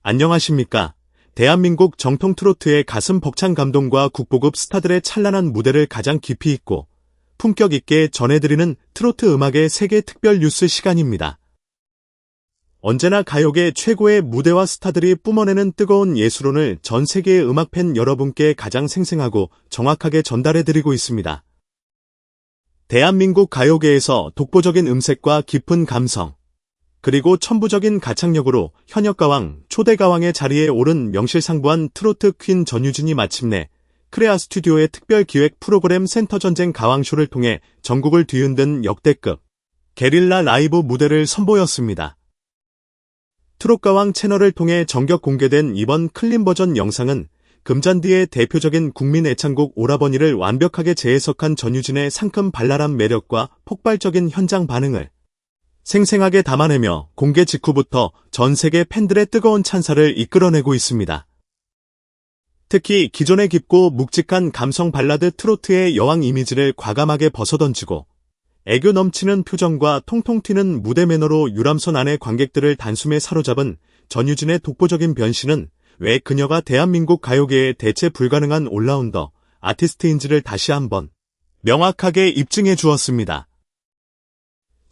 안녕하십니까. 대한민국 정통 트로트의 가슴 벅찬 감동과 국보급 스타들의 찬란한 무대를 가장 깊이 있고 품격 있게 전해드리는 트로트 음악의 세계 특별 뉴스 시간입니다. 언제나 가요계 최고의 무대와 스타들이 뿜어내는 뜨거운 예술혼을 전 세계의 음악팬 여러분께 가장 생생하고 정확하게 전달해드리고 있습니다. 대한민국 가요계에서 독보적인 음색과 깊은 감성, 그리고 천부적인 가창력으로 현역가왕, 초대가왕의 자리에 오른 명실상부한 트로트 퀸 전유진이 마침내 크레아 스튜디오의 특별기획 프로그램 센터전쟁 가왕쇼를 통해 전국을 뒤흔든 역대급 게릴라 라이브 무대를 선보였습니다. 트롯가왕 채널을 통해 전격 공개된 이번 클린 버전 영상은 금잔디의 대표적인 국민 애창곡 오라버니를 완벽하게 재해석한 전유진의 상큼 발랄한 매력과 폭발적인 현장 반응을 생생하게 담아내며 공개 직후부터 전 세계 팬들의 뜨거운 찬사를 이끌어내고 있습니다. 특히 기존의 깊고 묵직한 감성 발라드 트로트의 여왕 이미지를 과감하게 벗어던지고 애교 넘치는 표정과 통통 튀는 무대 매너로 유람선 안의 관객들을 단숨에 사로잡은 전유진의 독보적인 변신은 왜 그녀가 대한민국 가요계의 대체 불가능한 올라운더 아티스트인지를 다시 한번 명확하게 입증해 주었습니다.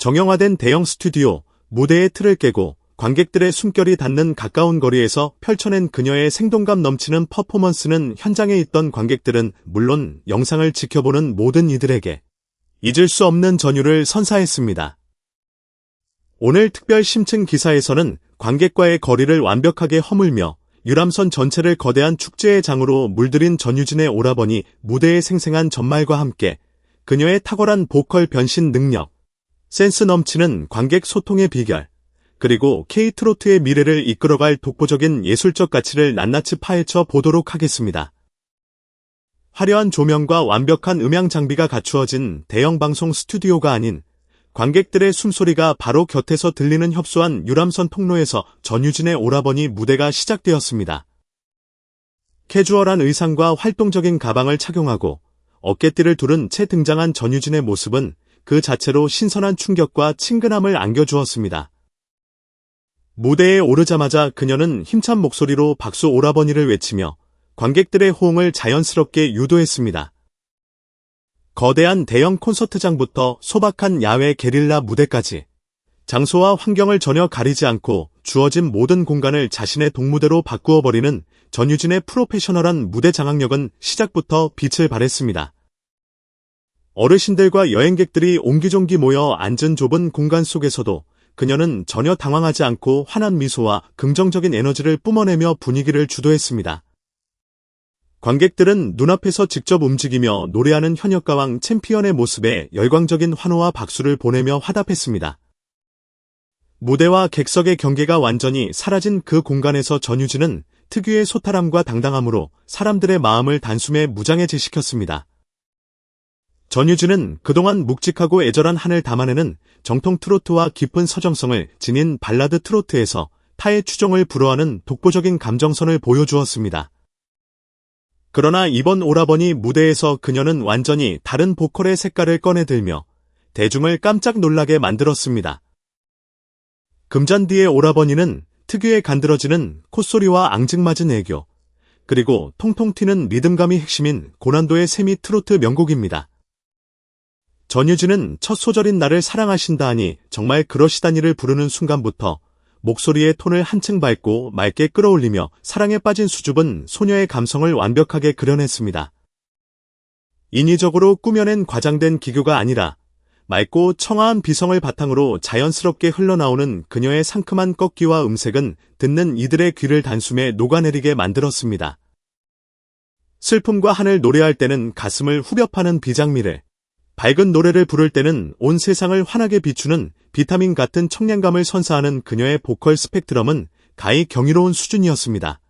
정형화된 대형 스튜디오, 무대의 틀을 깨고 관객들의 숨결이 닿는 가까운 거리에서 펼쳐낸 그녀의 생동감 넘치는 퍼포먼스는 현장에 있던 관객들은 물론 영상을 지켜보는 모든 이들에게 잊을 수 없는 전율을 선사했습니다. 오늘 특별 심층 기사에서는 관객과의 거리를 완벽하게 허물며 유람선 전체를 거대한 축제의 장으로 물들인 전유진의 오라버니 무대의 생생한 전말과 함께 그녀의 탁월한 보컬 변신 능력, 센스 넘치는 관객 소통의 비결, 그리고 K-트로트의 미래를 이끌어갈 독보적인 예술적 가치를 낱낱이 파헤쳐 보도록 하겠습니다. 화려한 조명과 완벽한 음향 장비가 갖추어진 대형 방송 스튜디오가 아닌 관객들의 숨소리가 바로 곁에서 들리는 협소한 유람선 통로에서 전유진의 오라버니 무대가 시작되었습니다. 캐주얼한 의상과 활동적인 가방을 착용하고 어깨띠를 두른 채 등장한 전유진의 모습은 그 자체로 신선한 충격과 친근함을 안겨주었습니다. 무대에 오르자마자 그녀는 힘찬 목소리로 박수 오라버니를 외치며 관객들의 호응을 자연스럽게 유도했습니다. 거대한 대형 콘서트장부터 소박한 야외 게릴라 무대까지 장소와 환경을 전혀 가리지 않고 주어진 모든 공간을 자신의 동무대로 바꾸어버리는 전유진의 프로페셔널한 무대 장악력은 시작부터 빛을 발했습니다. 어르신들과 여행객들이 옹기종기 모여 앉은 좁은 공간 속에서도 그녀는 전혀 당황하지 않고 환한 미소와 긍정적인 에너지를 뿜어내며 분위기를 주도했습니다. 관객들은 눈앞에서 직접 움직이며 노래하는 현역가왕 챔피언의 모습에 열광적인 환호와 박수를 보내며 화답했습니다. 무대와 객석의 경계가 완전히 사라진 그 공간에서 전유진은 특유의 소탈함과 당당함으로 사람들의 마음을 단숨에 무장해제시켰습니다. 전유진은 그동안 묵직하고 애절한 한을 담아내는 정통 트로트와 깊은 서정성을 지닌 발라드 트로트에서 타의 추종을 불허하는 독보적인 감정선을 보여주었습니다. 그러나 이번 오라버니 무대에서 그녀는 완전히 다른 보컬의 색깔을 꺼내들며 대중을 깜짝 놀라게 만들었습니다. 금잔디의 오라버니는 특유의 간드러지는 콧소리와 앙증맞은 애교, 그리고 통통 튀는 리듬감이 핵심인 고난도의 세미 트로트 명곡입니다. 전유진은 첫 소절인 나를 사랑하신다 하니 정말 그러시다니를 부르는 순간부터 목소리의 톤을 한층 밝고 맑게 끌어올리며 사랑에 빠진 수줍은 소녀의 감성을 완벽하게 그려냈습니다. 인위적으로 꾸며낸 과장된 기교가 아니라 맑고 청아한 비성을 바탕으로 자연스럽게 흘러나오는 그녀의 상큼한 꺾기와 음색은 듣는 이들의 귀를 단숨에 녹아내리게 만들었습니다. 슬픔과 한을 노래할 때는 가슴을 후벼 파는 비장미를, 밝은 노래를 부를 때는 온 세상을 환하게 비추는 비타민 같은 청량감을 선사하는 그녀의 보컬 스펙트럼은 가히 경이로운 수준이었습니다.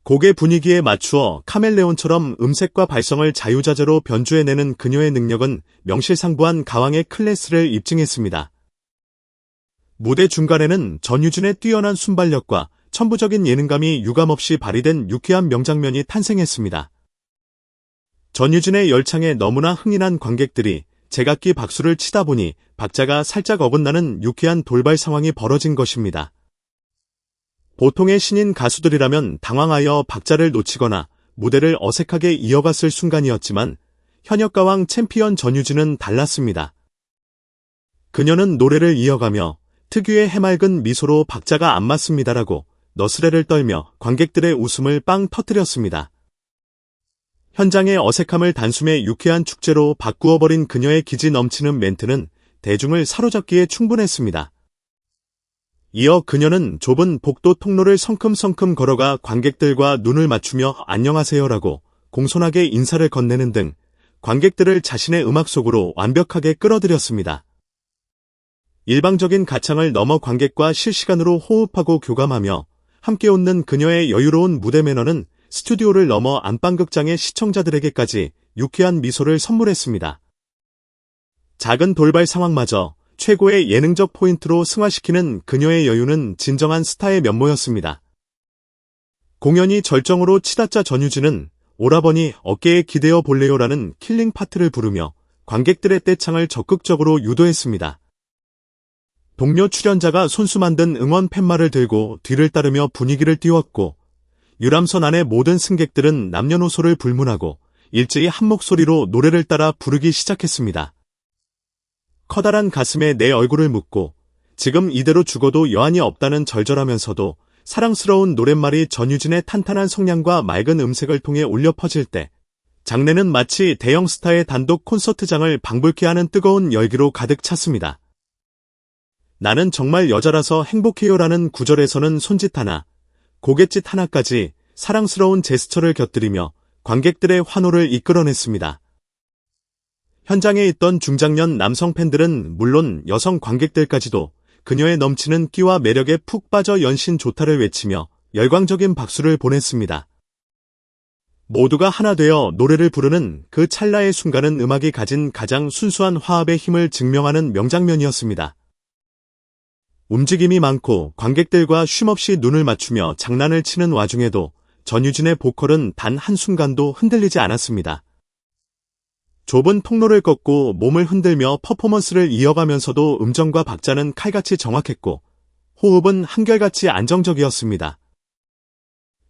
곡의 분위기에 맞추어 카멜레온처럼 음색과 발성을 자유자재로 변주해내는 그녀의 능력은 명실상부한 가왕의 클래스를 입증했습니다. 무대 중간에는 전유진의 뛰어난 순발력과 천부적인 예능감이 유감없이 발휘된 유쾌한 명장면이 탄생했습니다. 전유진의 열창에 너무나 흥인한 관객들이 제각기 박수를 치다 보니 박자가 살짝 어긋나는 유쾌한 돌발 상황이 벌어진 것입니다. 보통의 신인 가수들이라면 당황하여 박자를 놓치거나 무대를 어색하게 이어갔을 순간이었지만 현역가왕 챔피언 전유진은 달랐습니다. 그녀는 노래를 이어가며 특유의 해맑은 미소로 박자가 안 맞습니다라고 너스레를 떨며 관객들의 웃음을 빵 터뜨렸습니다. 현장의 어색함을 단숨에 유쾌한 축제로 바꾸어버린 그녀의 기지 넘치는 멘트는 대중을 사로잡기에 충분했습니다. 이어 그녀는 좁은 복도 통로를 성큼성큼 걸어가 관객들과 눈을 맞추며 안녕하세요라고 공손하게 인사를 건네는 등 관객들을 자신의 음악 속으로 완벽하게 끌어들였습니다. 일방적인 가창을 넘어 관객과 실시간으로 호흡하고 교감하며 함께 웃는 그녀의 여유로운 무대 매너는 스튜디오를 넘어 안방극장의 시청자들에게까지 유쾌한 미소를 선물했습니다. 작은 돌발 상황마저 최고의 예능적 포인트로 승화시키는 그녀의 여유는 진정한 스타의 면모였습니다. 공연이 절정으로 치닫자 전유진은 오라버니 어깨에 기대어 볼래요라는 킬링 파트를 부르며 관객들의 떼창을 적극적으로 유도했습니다. 동료 출연자가 손수 만든 응원 팻말을 들고 뒤를 따르며 분위기를 띄웠고 유람선 안의 모든 승객들은 남녀노소를 불문하고 일제히 한 목소리로 노래를 따라 부르기 시작했습니다. 커다란 가슴에 내 얼굴을 묻고 지금 이대로 죽어도 여한이 없다는 절절하면서도 사랑스러운 노랫말이 전유진의 탄탄한 성량과 맑은 음색을 통해 울려 퍼질 때 장내는 마치 대형 스타의 단독 콘서트장을 방불케 하는 뜨거운 열기로 가득 찼습니다. 나는 정말 여자라서 행복해요라는 구절에서는 손짓 하나, 고갯짓 하나까지 사랑스러운 제스처를 곁들이며 관객들의 환호를 이끌어냈습니다. 현장에 있던 중장년 남성 팬들은 물론 여성 관객들까지도 그녀의 넘치는 끼와 매력에 푹 빠져 연신 좋다를 외치며 열광적인 박수를 보냈습니다. 모두가 하나 되어 노래를 부르는 그 찰나의 순간은 음악이 가진 가장 순수한 화합의 힘을 증명하는 명장면이었습니다. 움직임이 많고 관객들과 쉼없이 눈을 맞추며 장난을 치는 와중에도 전유진의 보컬은 단 한순간도 흔들리지 않았습니다. 좁은 통로를 걷고 몸을 흔들며 퍼포먼스를 이어가면서도 음정과 박자는 칼같이 정확했고 호흡은 한결같이 안정적이었습니다.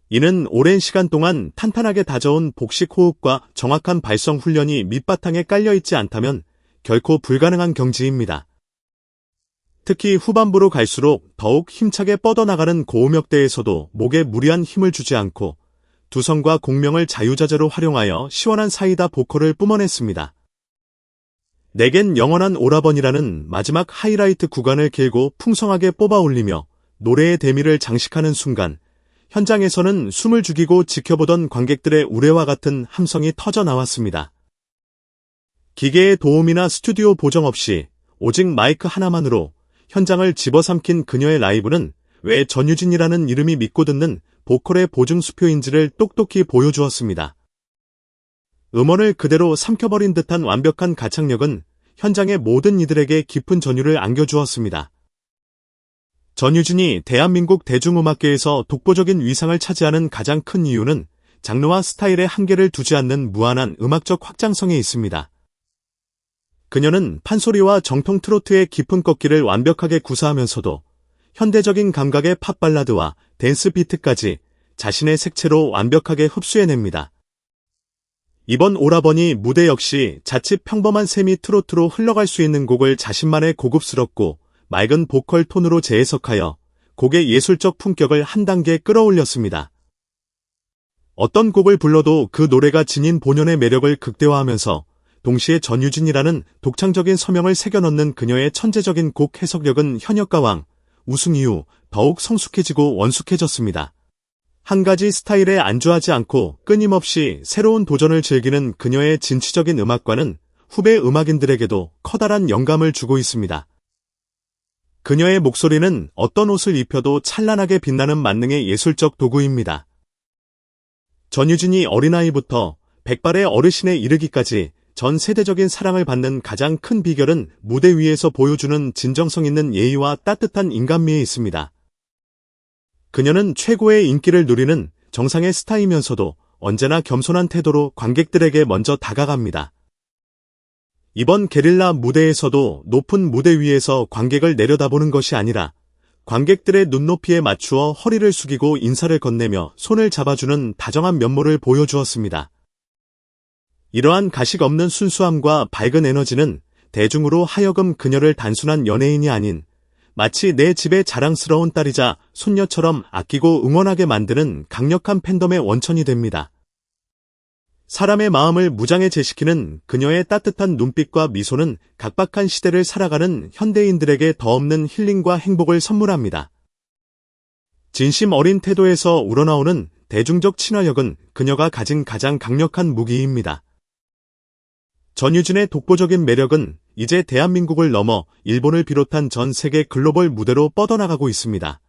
이는 오랜 시간 동안 탄탄하게 다져온 복식 호흡과 정확한 발성 훈련이 밑바탕에 깔려있지 않다면 결코 불가능한 경지입니다. 특히 후반부로 갈수록 더욱 힘차게 뻗어나가는 고음역대에서도 목에 무리한 힘을 주지 않고 두성과 공명을 자유자재로 활용하여 시원한 사이다 보컬을 뿜어냈습니다. 내겐 영원한 오라버니라는 마지막 하이라이트 구간을 길고 풍성하게 뽑아 올리며 노래의 대미를 장식하는 순간 현장에서는 숨을 죽이고 지켜보던 관객들의 우레와 같은 함성이 터져 나왔습니다. 기계의 도움이나 스튜디오 보정 없이 오직 마이크 하나만으로 현장을 집어삼킨 그녀의 라이브는 왜 전유진이라는 이름이 믿고 듣는 보컬의 보증수표인지를 똑똑히 보여주었습니다. 음원을 그대로 삼켜버린 듯한 완벽한 가창력은 현장의 모든 이들에게 깊은 전율을 안겨주었습니다. 전유진이 대한민국 대중음악계에서 독보적인 위상을 차지하는 가장 큰 이유는 장르와 스타일의 한계를 두지 않는 무한한 음악적 확장성에 있습니다. 그녀는 판소리와 정통 트로트의 깊은 꺾기를 완벽하게 구사하면서도 현대적인 감각의 팝발라드와 댄스 비트까지 자신의 색채로 완벽하게 흡수해냅니다. 이번 오라버니 무대 역시 자칫 평범한 세미 트로트로 흘러갈 수 있는 곡을 자신만의 고급스럽고 맑은 보컬 톤으로 재해석하여 곡의 예술적 품격을 한 단계 끌어올렸습니다. 어떤 곡을 불러도 그 노래가 지닌 본연의 매력을 극대화하면서 동시에 전유진이라는 독창적인 서명을 새겨넣는 그녀의 천재적인 곡 해석력은 현역가왕 우승 이후 더욱 성숙해지고 원숙해졌습니다. 한 가지 스타일에 안주하지 않고 끊임없이 새로운 도전을 즐기는 그녀의 진취적인 음악관은 후배 음악인들에게도 커다란 영감을 주고 있습니다. 그녀의 목소리는 어떤 옷을 입혀도 찬란하게 빛나는 만능의 예술적 도구입니다. 전유진이 어린아이부터 백발의 어르신에 이르기까지 전 세대적인 사랑을 받는 가장 큰 비결은 무대 위에서 보여주는 진정성 있는 예의와 따뜻한 인간미에 있습니다. 그녀는 최고의 인기를 누리는 정상의 스타이면서도 언제나 겸손한 태도로 관객들에게 먼저 다가갑니다. 이번 게릴라 무대에서도 높은 무대 위에서 관객을 내려다보는 것이 아니라 관객들의 눈높이에 맞추어 허리를 숙이고 인사를 건네며 손을 잡아주는 다정한 면모를 보여주었습니다. 이러한 가식 없는 순수함과 밝은 에너지는 대중으로 하여금 그녀를 단순한 연예인이 아닌 마치 내 집의 자랑스러운 딸이자 손녀처럼 아끼고 응원하게 만드는 강력한 팬덤의 원천이 됩니다. 사람의 마음을 무장해 제시키는 그녀의 따뜻한 눈빛과 미소는 각박한 시대를 살아가는 현대인들에게 더없는 힐링과 행복을 선물합니다. 진심 어린 태도에서 우러나오는 대중적 친화력은 그녀가 가진 가장 강력한 무기입니다. 전유진의 독보적인 매력은 이제 대한민국을 넘어 일본을 비롯한 전 세계 글로벌 무대로 뻗어나가고 있습니다.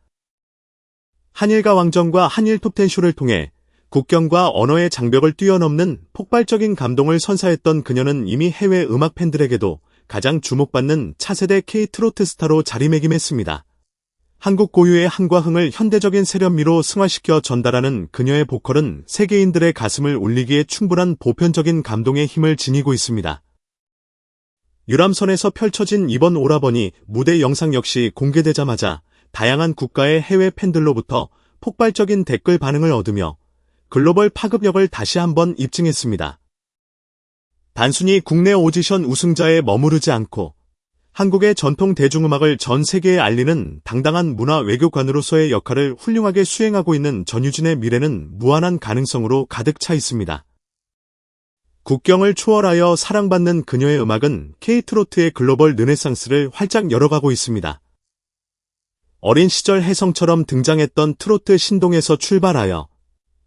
한일가 왕정과 한일 톱텐쇼를 통해 국경과 언어의 장벽을 뛰어넘는 폭발적인 감동을 선사했던 그녀는 이미 해외 음악 팬들에게도 가장 주목받는 차세대 K-트로트 스타로 자리매김했습니다. 한국 고유의 한과 흥을 현대적인 세련미로 승화시켜 전달하는 그녀의 보컬은 세계인들의 가슴을 울리기에 충분한 보편적인 감동의 힘을 지니고 있습니다. 유람선에서 펼쳐진 이번 오라버니 무대 영상 역시 공개되자마자 다양한 국가의 해외 팬들로부터 폭발적인 댓글 반응을 얻으며 글로벌 파급력을 다시 한번 입증했습니다. 단순히 국내 오디션 우승자에 머무르지 않고 한국의 전통 대중음악을 전 세계에 알리는 당당한 문화 외교관으로서의 역할을 훌륭하게 수행하고 있는 전유진의 미래는 무한한 가능성으로 가득 차 있습니다. 국경을 초월하여 사랑받는 그녀의 음악은 K-트로트의 글로벌 르네상스를 활짝 열어가고 있습니다. 어린 시절 혜성처럼 등장했던 트로트 신동에서 출발하여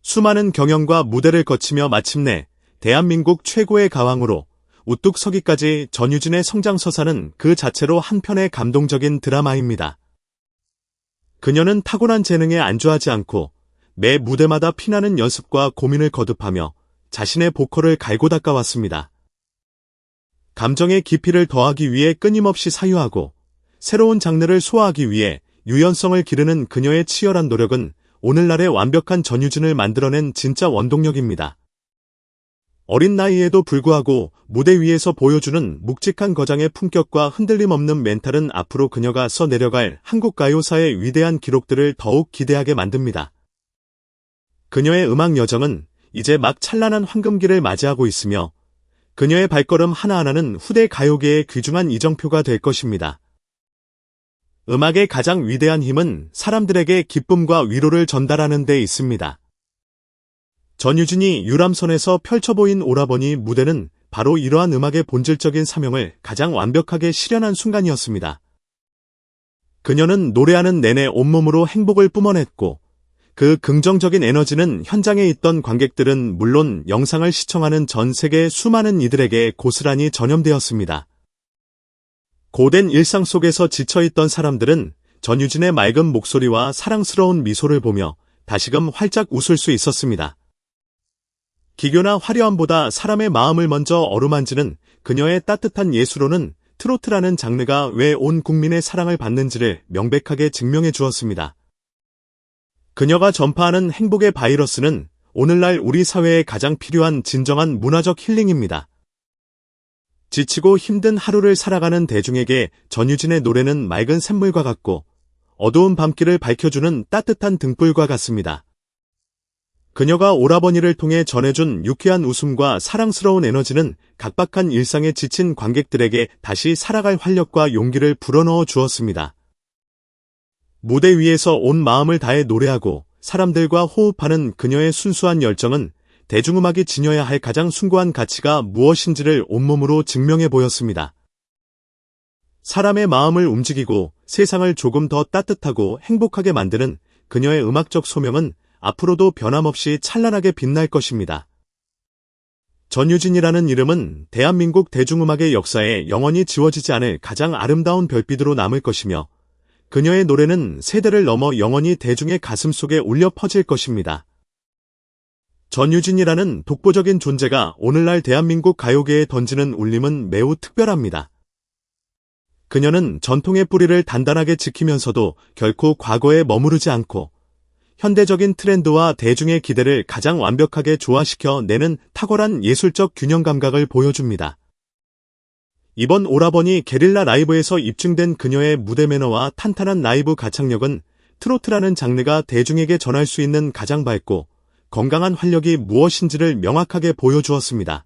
수많은 경연과 무대를 거치며 마침내 대한민국 최고의 가왕으로 우뚝 서기까지 전유진의 성장 서사는 그 자체로 한편의 감동적인 드라마입니다. 그녀는 타고난 재능에 안주하지 않고 매 무대마다 피나는 연습과 고민을 거듭하며 자신의 보컬을 갈고 닦아왔습니다. 감정의 깊이를 더하기 위해 끊임없이 사유하고 새로운 장르를 소화하기 위해 유연성을 기르는 그녀의 치열한 노력은 오늘날의 완벽한 전유진을 만들어낸 진짜 원동력입니다. 어린 나이에도 불구하고 무대 위에서 보여주는 묵직한 거장의 품격과 흔들림 없는 멘탈은 앞으로 그녀가 써내려갈 한국 가요사의 위대한 기록들을 더욱 기대하게 만듭니다. 그녀의 음악 여정은 이제 막 찬란한 황금기를 맞이하고 있으며 그녀의 발걸음 하나하나는 후대 가요계의 귀중한 이정표가 될 것입니다. 음악의 가장 위대한 힘은 사람들에게 기쁨과 위로를 전달하는 데 있습니다. 전유진이 유람선에서 펼쳐보인 오라버니 무대는 바로 이러한 음악의 본질적인 사명을 가장 완벽하게 실현한 순간이었습니다. 그녀는 노래하는 내내 온몸으로 행복을 뿜어냈고 그 긍정적인 에너지는 현장에 있던 관객들은 물론 영상을 시청하는 전 세계의 수많은 이들에게 고스란히 전염되었습니다. 고된 일상 속에서 지쳐있던 사람들은 전유진의 맑은 목소리와 사랑스러운 미소를 보며 다시금 활짝 웃을 수 있었습니다. 기교나 화려함보다 사람의 마음을 먼저 어루만지는 그녀의 따뜻한 예술로는 트로트라는 장르가 왜 온 국민의 사랑을 받는지를 명백하게 증명해 주었습니다. 그녀가 전파하는 행복의 바이러스는 오늘날 우리 사회에 가장 필요한 진정한 문화적 힐링입니다. 지치고 힘든 하루를 살아가는 대중에게 전유진의 노래는 맑은 샘물과 같고 어두운 밤길을 밝혀주는 따뜻한 등불과 같습니다. 그녀가 오라버니를 통해 전해준 유쾌한 웃음과 사랑스러운 에너지는 각박한 일상에 지친 관객들에게 다시 살아갈 활력과 용기를 불어넣어 주었습니다. 무대 위에서 온 마음을 다해 노래하고 사람들과 호흡하는 그녀의 순수한 열정은 대중음악이 지녀야 할 가장 숭고한 가치가 무엇인지를 온몸으로 증명해 보였습니다. 사람의 마음을 움직이고 세상을 조금 더 따뜻하고 행복하게 만드는 그녀의 음악적 소명은 앞으로도 변함없이 찬란하게 빛날 것입니다. 전유진이라는 이름은 대한민국 대중음악의 역사에 영원히 지워지지 않을 가장 아름다운 별빛으로 남을 것이며 그녀의 노래는 세대를 넘어 영원히 대중의 가슴 속에 울려 퍼질 것입니다. 전유진이라는 독보적인 존재가 오늘날 대한민국 가요계에 던지는 울림은 매우 특별합니다. 그녀는 전통의 뿌리를 단단하게 지키면서도 결코 과거에 머무르지 않고 현대적인 트렌드와 대중의 기대를 가장 완벽하게 조화시켜 내는 탁월한 예술적 균형 감각을 보여줍니다. 이번 오라버니 게릴라 라이브에서 입증된 그녀의 무대 매너와 탄탄한 라이브 가창력은 트로트라는 장르가 대중에게 전할 수 있는 가장 밝고 건강한 활력이 무엇인지를 명확하게 보여주었습니다.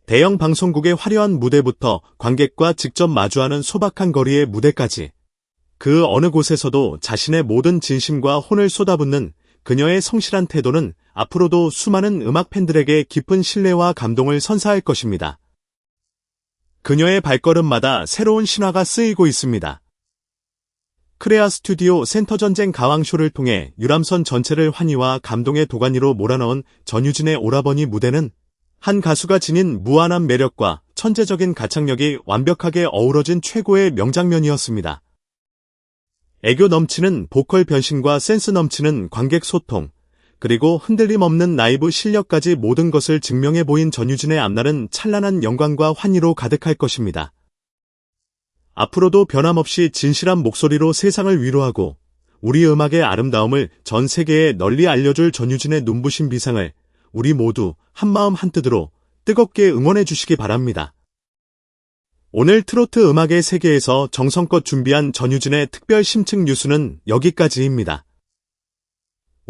대형 방송국의 화려한 무대부터 관객과 직접 마주하는 소박한 거리의 무대까지 그 어느 곳에서도 자신의 모든 진심과 혼을 쏟아붓는 그녀의 성실한 태도는 앞으로도 수많은 음악 팬들에게 깊은 신뢰와 감동을 선사할 것입니다. 그녀의 발걸음마다 새로운 신화가 쓰이고 있습니다. 크레아 스튜디오 센터전쟁 가왕쇼를 통해 유람선 전체를 환희와 감동의 도가니로 몰아넣은 전유진의 오라버니 무대는 한 가수가 지닌 무한한 매력과 천재적인 가창력이 완벽하게 어우러진 최고의 명장면이었습니다. 애교 넘치는 보컬 변신과 센스 넘치는 관객 소통, 그리고 흔들림 없는 라이브 실력까지 모든 것을 증명해 보인 전유진의 앞날은 찬란한 영광과 환희로 가득할 것입니다. 앞으로도 변함없이 진실한 목소리로 세상을 위로하고 우리 음악의 아름다움을 전 세계에 널리 알려줄 전유진의 눈부신 비상을 우리 모두 한마음 한뜻으로 뜨겁게 응원해 주시기 바랍니다. 오늘 트로트 음악의 세계에서 정성껏 준비한 전유진의 특별 심층 뉴스는 여기까지입니다.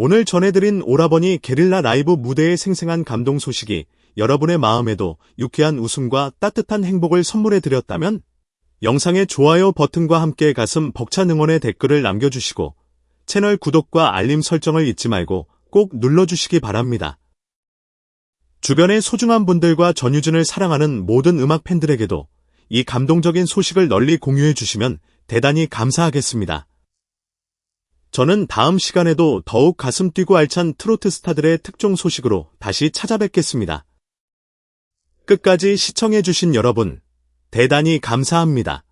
오늘 전해드린 오라버니 게릴라 라이브 무대의 생생한 감동 소식이 여러분의 마음에도 유쾌한 웃음과 따뜻한 행복을 선물해 드렸다면 영상의 좋아요 버튼과 함께 가슴 벅찬 응원의 댓글을 남겨주시고 채널 구독과 알림 설정을 잊지 말고 꼭 눌러주시기 바랍니다. 주변의 소중한 분들과 전유진을 사랑하는 모든 음악 팬들에게도 이 감동적인 소식을 널리 공유해 주시면 대단히 감사하겠습니다. 저는 다음 시간에도 더욱 가슴 뛰고 알찬 트로트 스타들의 특종 소식으로 다시 찾아뵙겠습니다. 끝까지 시청해 주신 여러분, 대단히 감사합니다.